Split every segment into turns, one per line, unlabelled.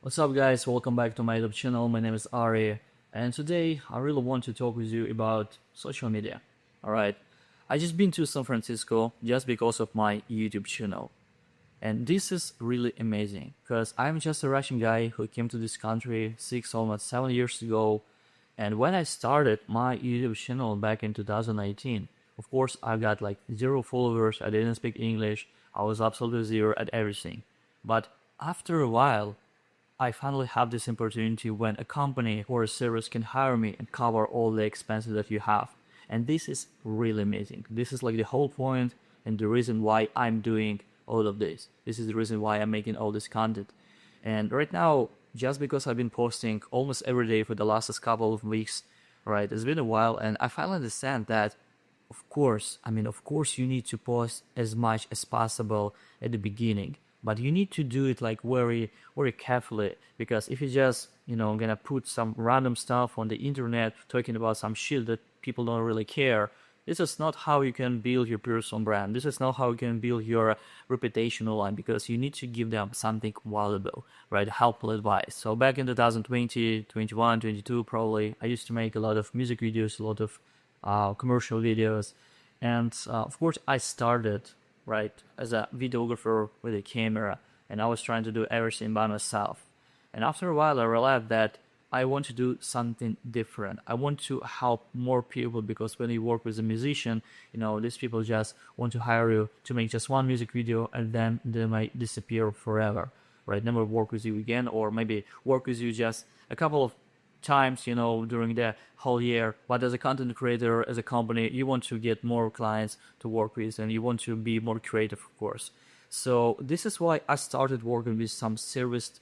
What's up guys, welcome back to my YouTube channel. My name is Ari and today I really want to talk with you about social media. Alright, I just been to San Francisco just because of my YouTube channel. And this is really amazing because I'm just a Russian guy who came to this country almost 7 years ago. And when I started my YouTube channel back in 2019, of course I got like 0 followers, I didn't speak English, I was absolutely zero at everything. But after a while, I finally have this opportunity when a company or a service can hire me and cover all the expenses that you have. And this is really amazing. This is like the whole point and the reason why I'm doing all of this. This is the reason why I'm making all this content. And right now, just because I've been posting almost every day for the last couple of weeks, right, it's been a while and I finally understand that of course you need to post as much as possible at the beginning, but you need to do it like very, very carefully because if you just, gonna put some random stuff on the internet talking about some shit that people don't really care, this is not how you can build your personal brand. This is not how you can build your reputation online because you need to give them something valuable, right? Helpful advice. So back in 2020, 21, 22, probably, I used to make a lot of music videos, a lot of commercial videos. And of course, I started right as a videographer with a camera, and I was trying to do everything by myself. And after a while, I realized that I want to do something different. I want to help more people because when you work with a musician, these people just want to hire you to make just one music video and then they might disappear forever, right? Never work with you again, or maybe work with you just a couple of times, during the whole year. But as a content creator, as a company, you want to get more clients to work with and you want to be more creative, of course. So this is why I started working with some service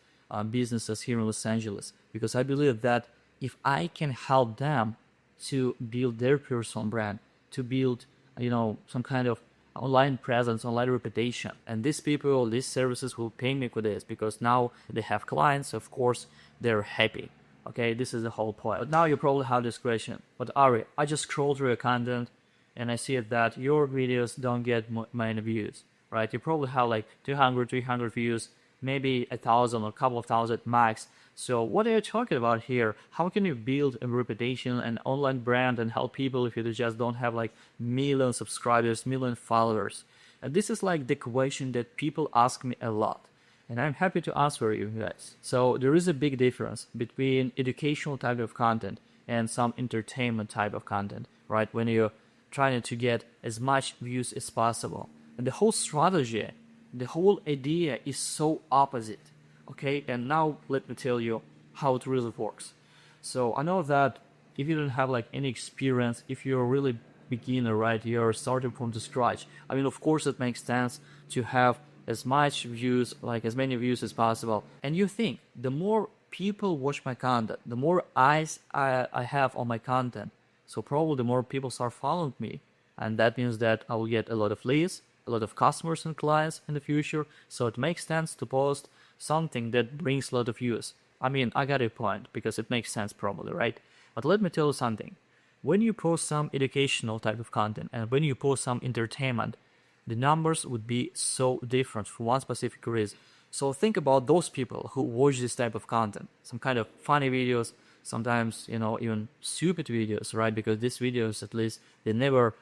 businesses here in Los Angeles, because I believe that if I can help them to build their personal brand, to build, some kind of online presence, online reputation, and these people, these services will pay me for this because now they have clients, of course, they're happy. Okay, this is the whole point. But now you probably have this question, but Ari, I just scroll through your content and I see that your videos don't get many views, right? You probably have like 200, 300 views, maybe 1,000 or a couple of thousand max. So what are you talking about here? How can you build a reputation, an online brand, and help people if you just don't have like million subscribers, million followers? And this is like the question that people ask me a lot. And I'm happy to answer you guys. So there is a big difference between educational type of content and some entertainment type of content, right? When you're trying to get as much views as possible. And the whole strategy, the whole idea is so opposite, okay? And now let me tell you how it really works. So I know that if you don't have like any experience, if you're a really beginner, right, you're starting from the scratch, of course it makes sense to have as much views, like as many views as possible. And you think the more people watch my content, the more eyes I have on my content, so probably the more people start following me. And that means that I will get a lot of leads, a lot of customers and clients in the future. So it makes sense to post something that brings a lot of views. I got a point because it makes sense probably, right? But let me tell you something. When you post some educational type of content and when you post some entertainment, the numbers would be so different for one specific reason. So think about those people who watch this type of content, some kind of funny videos, sometimes, even stupid videos, right? Because these videos, at least, they never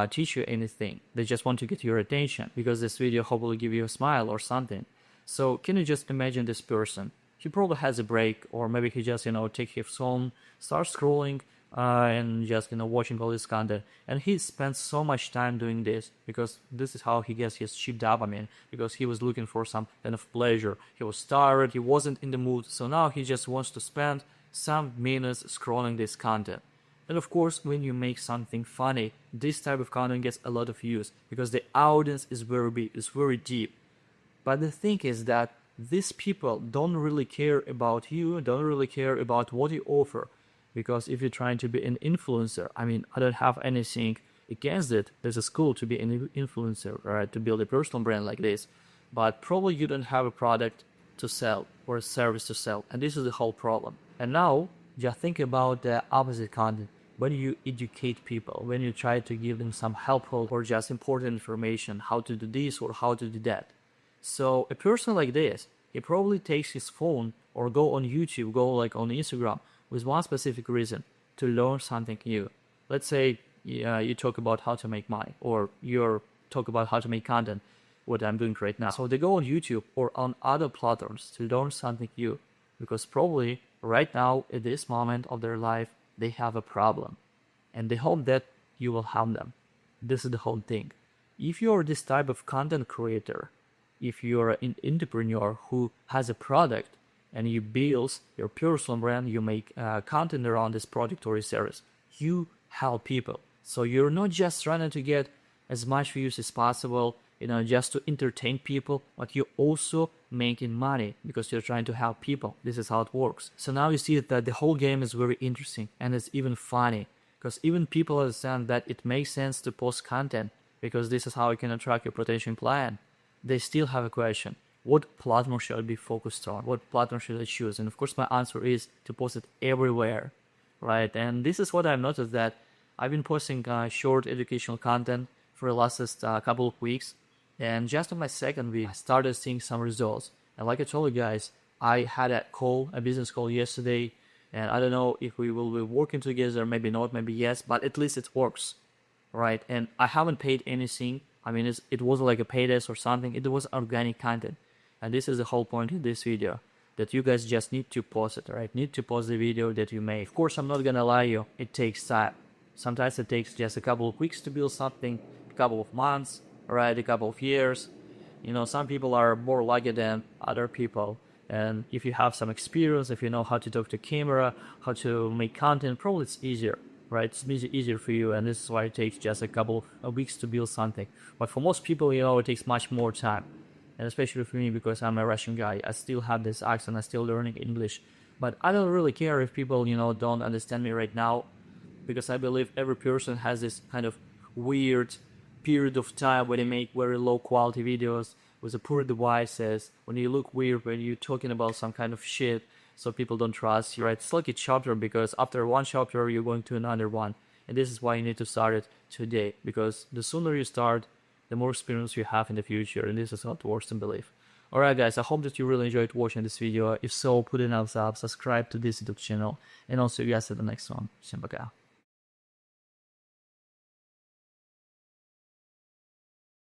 teach you anything. They just want to get your attention because this video hopefully give you a smile or something. So can you just imagine this person? He probably has a break, or maybe he just, take his phone, start scrolling, and just watching all this content, and he spends so much time doing this because this is how he gets his cheap dopamine, because he was looking for some kind of pleasure. He was tired, he wasn't in the mood, so now he just wants to spend some minutes scrolling this content. And of course, when you make something funny, this type of content gets a lot of views because the audience is very big, it's very deep. But the thing is that these people don't really care about you, don't really care about what you offer. Because if you're trying to be an influencer, I don't have anything against it. There's a school to be an influencer, right? To build a personal brand like this. But probably you don't have a product to sell or a service to sell. And this is the whole problem. And now, just think about the opposite content. When you educate people, when you try to give them some helpful or just important information, how to do this or how to do that. So a person like this, he probably takes his phone or go on YouTube, go like on Instagram with one specific reason, to learn something new. Let's say you talk about how to make money, or you talk about how to make content, what I'm doing right now. So they go on YouTube or on other platforms to learn something new, because probably right now at this moment of their life they have a problem, and they hope that you will help them. This is the whole thing. If you're this type of content creator, if you're an entrepreneur who has a product and you build your personal brand, you make content around this product or service, you help people. So you're not just trying to get as much views as possible, just to entertain people, but you're also making money because you're trying to help people. This is how it works. So now you see that the whole game is very interesting, and it's even funny, because even people understand that it makes sense to post content, because this is how you can attract your potential client. They still have a question: what platform should I be focused on? What platform should I choose? And of course my answer is to post it everywhere, right? And this is what I've noticed, that I've been posting short educational content for the last couple of weeks, and just on my second week I started seeing some results. And like I told you guys, I had a business call yesterday, and I don't know if we will be working together, maybe not, maybe yes, but at least it works, right? And I haven't paid anything. I mean, it wasn't like a paid ads or something. It was organic content. And this is the whole point of this video, that you guys just need to post it, right? Need to post the video that you made. Of course, I'm not gonna lie you, it takes time. Sometimes it takes just a couple of weeks to build something, a couple of months, right? A couple of years. Some people are more lucky than other people. And if you have some experience, if you know how to talk to camera, how to make content, probably it's easier, right? It's easier for you, and this is why it takes just a couple of weeks to build something. But for most people, it takes much more time. And especially for me, because I'm a Russian guy, I still have this accent, I'm still learning English. But I don't really care if people, don't understand me right now, because I believe every person has this kind of weird period of time where they make very low quality videos with the poor devices, when you look weird, when you're talking about some kind of shit, so people don't trust you, right? It's like a chapter, because after one chapter you're going to another one, and this is why you need to start it today, because the sooner you start, the more experience you have in the future, and this is how it works in belief. Alright guys, I hope that you really enjoyed watching this video. If so, put a thumbs up, subscribe to this YouTube channel, and I'll see you guys at the next one. Всем пока.